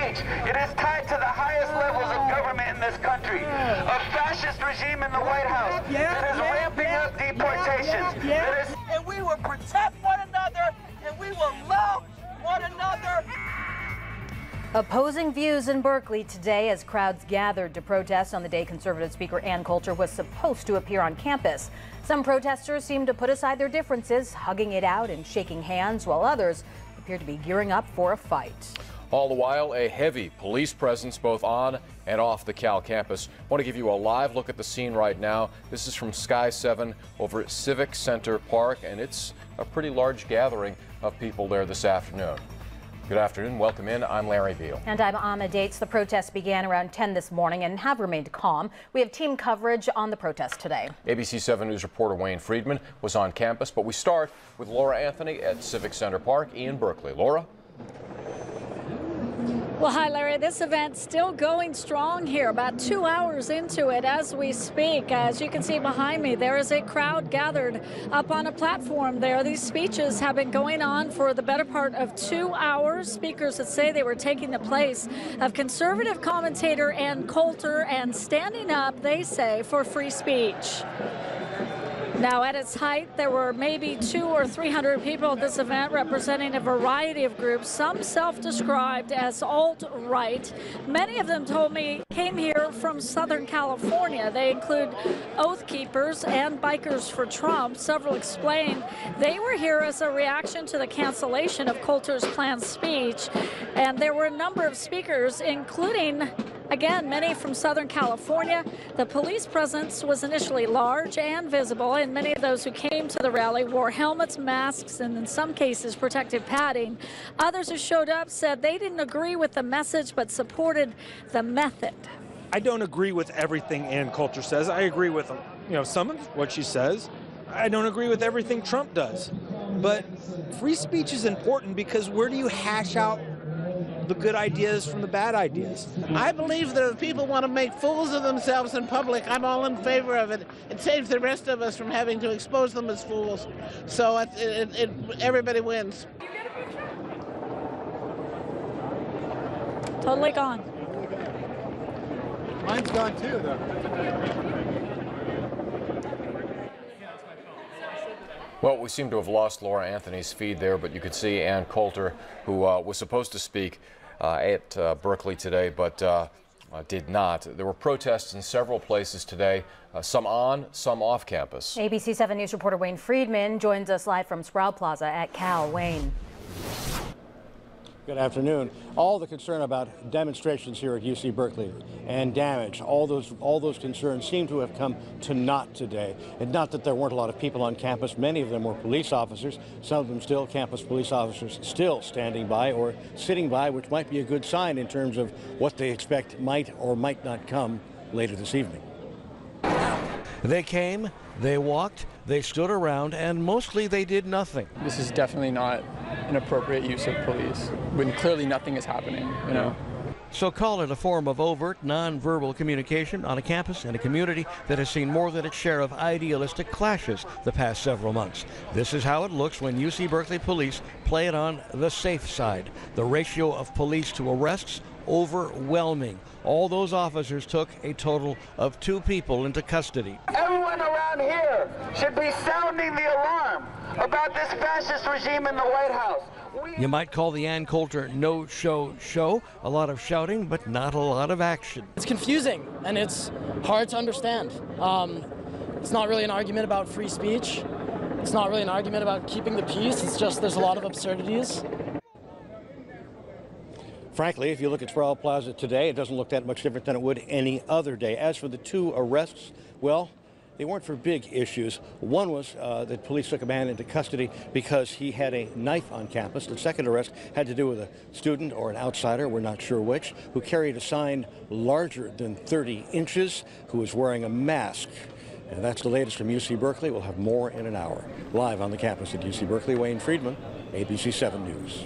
speech. It is tied to the highest levels of government in this country. A fascist regime in the White House that is ramping up deportations. And we will protect one another, and we will love one another. Opposing views in Berkeley today as crowds gathered to protest on the day Conservative Speaker Ann Coulter was supposed to appear on campus. Some protesters seemed to put aside their differences, hugging it out and shaking hands, while others appeared to be gearing up for a fight. All the while, a heavy police presence both on and off the Cal campus. I want to give you a live look at the scene right now. This is from Sky 7 over at Civic Center Park, and it's a pretty large gathering of people there this afternoon. Good afternoon. Welcome in. I'm Larry Beal. And I'm Ahmed Dates. The protests began around 10 this morning and have remained calm. We have team coverage on the protest today. ABC 7 News reporter Wayne Friedman was on campus, but we start with Laura Anthony at Civic Center Park in Berkeley. Laura? Well, hi, Larry. This event's still going strong here, about 2 hours into it as we speak. As you can see behind me, there is a crowd gathered up on a platform there. These speeches have been going on for the better part of 2 hours. Speakers that say they were taking the place of conservative commentator Ann Coulter and standing up, they say, for free speech. Now, at its height, there were maybe 200 or 300 people at this event representing a variety of groups, some self-described as alt-right. Many of them told me came here from Southern California. They include Oath Keepers and Bikers for Trump. Several explained they were here as a reaction to the cancellation of Coulter's planned speech. And there were a number of speakers, including, again, many from Southern California. The police presence was initially large and visible, and many of those who came to the rally wore helmets, masks, and in some cases protective padding. Others who showed up said they didn't agree with the message but supported the method. I don't agree with everything Ann Coulter says. I agree with some of what she says. I don't agree with everything Trump does. But free speech is important because where do you hash out the good ideas from the bad ideas? I believe that if people want to make fools of themselves in public, I'm all in favor of it. It saves the rest of us from having to expose them as fools. So everybody wins. Totally gone. Mine's gone too, though. Well, we seem to have lost Laura Anthony's feed there, but you could see Ann Coulter, who was supposed to speak at Berkeley today, but did not. There were protests in several places today, some on, some off campus. ABC 7 News reporter Wayne Friedman joins us live from Sproul Plaza at Cal. Wayne. Good afternoon. All the concern about demonstrations here at UC Berkeley and damage, all those concerns seem to have come to naught today. And not that there weren't a lot of people on campus. Many of them were police officers, some of them still campus police officers still standing by or sitting by, which might be a good sign in terms of what they expect might or might not come later this evening. They came, they walked, they stood around, and mostly they did nothing. This is definitely not an appropriate use of police when clearly nothing is happening, you know. So call it a form of overt, non-verbal communication on a campus and a community that has seen more than its share of idealistic clashes the past several months. This is how it looks when UC Berkeley police play it on the safe side. The ratio of police to arrests, overwhelming. All those officers took a total of 2 people into custody. Everyone around here should be sounding the alarm about this fascist regime in the White House. You might call the Ann Coulter no-show show. A lot of shouting, but not a lot of action. It's confusing, and it's hard to understand. It's not really an argument about free speech. It's not really an argument about keeping the peace. It's just there's a lot of absurdities. Frankly, if you look at Sproul Plaza today, it doesn't look that much different than it would any other day. As for the 2 arrests, well, they weren't for big issues. One was that police took a man into custody because he had a knife on campus. The second arrest had to do with a student or an outsider, we're not sure which, who carried a sign larger than 30 inches, who was wearing a mask. And that's the latest from UC Berkeley. We'll have more in an hour. Live on the campus at UC Berkeley, Wayne Friedman, ABC 7 News.